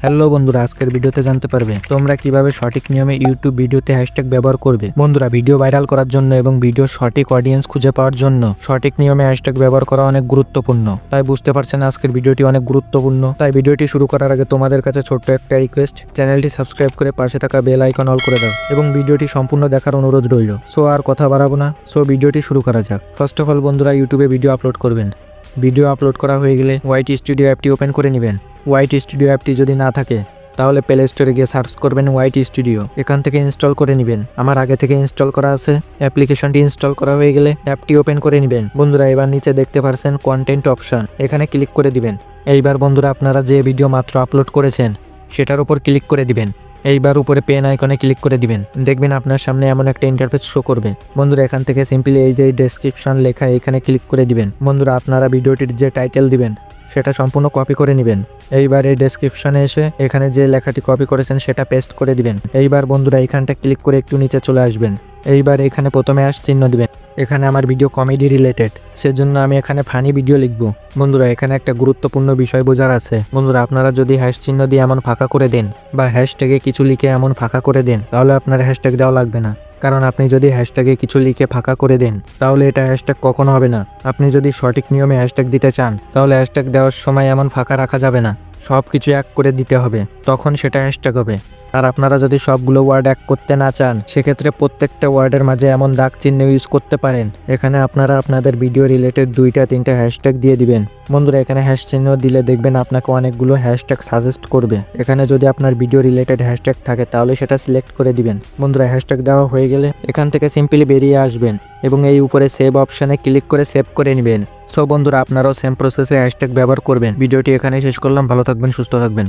Hello বন্ধুরা, আজকের ভিডিওতে জানতে পারবে তোমরা কিভাবে সঠিক নিয়মে ইউটিউব ভিডিওতে হ্যাশট্যাগ ব্যবহার করবে। বন্ধুরা, ভিডিও ভাইরাল করার জন্য এবং ভিডিও সঠিক অডিয়েন্স খুঁজে পাওয়ার জন্য সঠিক নিয়মে হ্যাশট্যাগ ব্যবহার করা অনেক গুরুত্বপূর্ণ। তাই বুঝতে পারছেন আজকের ভিডিওটি অনেক গুরুত্বপূর্ণ। তাই ভিডিওটি শুরু করার আগে তোমাদের কাছে ছোট্ট একটা রিকোয়েস্ট, চ্যানেলটি সাবস্ক্রাইব করে পাশে থাকা বেল আইকন অল করে দাও এবং ভিডিওটি সম্পূর্ণ দেখার অনুরোধ রইল। সো আর কথা বাড়াবো না, সো ভিডিওটি শুরু করা যাক। ফার্স্ট অফ অল বন্ধুরা, ইউটিউবে ভিডিও আপলোড করবেন। ভিডিও আপলোড করা হয়ে গেলে ওয়াইটি স্টুডিও অ্যাপটি ওপেন করে নেবেন। ওয়াইটি স্টুডিও অ্যাপটি যদি না থাকে তাহলে প্লে স্টোরে গিয়ে সার্চ করবেন ওয়াইটি স্টুডিও, এখান থেকে ইনস্টল করে নেবেন। আমার আগে থেকে ইনস্টল করা আছে। অ্যাপ্লিকেশনটি ইনস্টল করা হয়ে গেলে অ্যাপটি ওপেন করে নেবেন। বন্ধুরা, এবার নিচে দেখতে পারছেন কন্টেন্ট অপশন, এখানে ক্লিক করে দিবেন। এইবার বন্ধুরা, আপনারা যে ভিডিও মাত্র আপলোড করেছেন সেটার উপর ক্লিক করে দিবেন। এইবার উপরে পেন আইকনে ক্লিক করে দিবেন। দেখবেন আপনার সামনে এমন একটা ইন্টারফেস শো করবে। বন্ধুরা, এখান থেকে সিম্পলি এই যে ডেসক্রিপশন লেখা এখানে ক্লিক করে দিবেন। বন্ধুরা, আপনারা ভিডিওটির যে টাইটেল দিবেন সেটা সম্পূর্ণ কপি করে নেবেন। এইবার এই ডেসক্রিপশনে এসে এখানে যে লেখাটি কপি করেছেন সেটা পেস্ট করে দিবেন। এইবার বন্ধুরা, এইখানটা ক্লিক করে একটু নিচে চলে আসবেন। এইবার এখানে প্রথমে চিহ্ন দিবেন। এখানে আমার ভিডিও কমেডি রিলেটেড, সেজন্য আমি এখানে ফানি ভিডিও লিখব। বন্ধুরা, এখানে একটা গুরুত্বপূর্ণ বিষয় বোঝার আছে। বন্ধুরা, আপনারা যদি হ্যাশ চিহ্ন দিয়ে এমন ফাঁকা করে দেন বা হ্যাশট্যাগে কিছু লিখে এমন ফাঁকা করে দেন তাহলে আপনার হ্যাশট্যাগ দেওয়া লাগবে না। কারণ আপনি যদি হ্যাশট্যাগে কিছু লিখে ফাঁকা করে দেন তাহলে এটা হ্যাশট্যাগ কখনো হবে না। আপনি যদি সঠিক নিয়মে হ্যাশট্যাগ দিতে চান তাহলে হ্যাশট্যাগ দেওয়ার সময় এমন ফাঁকা রাখা যাবে না, সব কিছু এক করে দিতে হবে, তখন সেটা হ্যাশট্যাগ হবে। আর আপনারা যদি সবগুলো ওয়ার্ড এক করতে না চান সেক্ষেত্রে প্রত্যেকটা ওয়ার্ডের মাঝে এমন দাগ চিহ্ন ইউজ করতে পারেন। এখানে আপনারা আপনাদের ভিডিও রিলেটেড 2-3টা হ্যাশট্যাগ দিয়ে দিবেন। বন্ধুরা, এখানে হ্যাশ চিহ্ন দিলে দেখবেন আপনাকে অনেকগুলো হ্যাশট্যাগ সাজেস্ট করবে। এখানে যদি আপনার ভিডিও রিলেটেড হ্যাশট্যাগ থাকে তাহলে সেটা সিলেক্ট করে দিবেন। বন্ধুরা, হ্যাশট্যাগ দেওয়া হয়ে গেলে এখান থেকে সিম্পলি বেরিয়ে আসবেন এবং এই উপরে সেভ অপশানে ক্লিক করে সেভ করে নেবেন। সো বন্ধুরা, আপনারাও সেম প্রসেসে হ্যাশট্যাগ ব্যবহার করবেন। ভিডিওটি এখানে শেষ করলাম। ভালো থাকবেন, সুস্থ থাকবেন।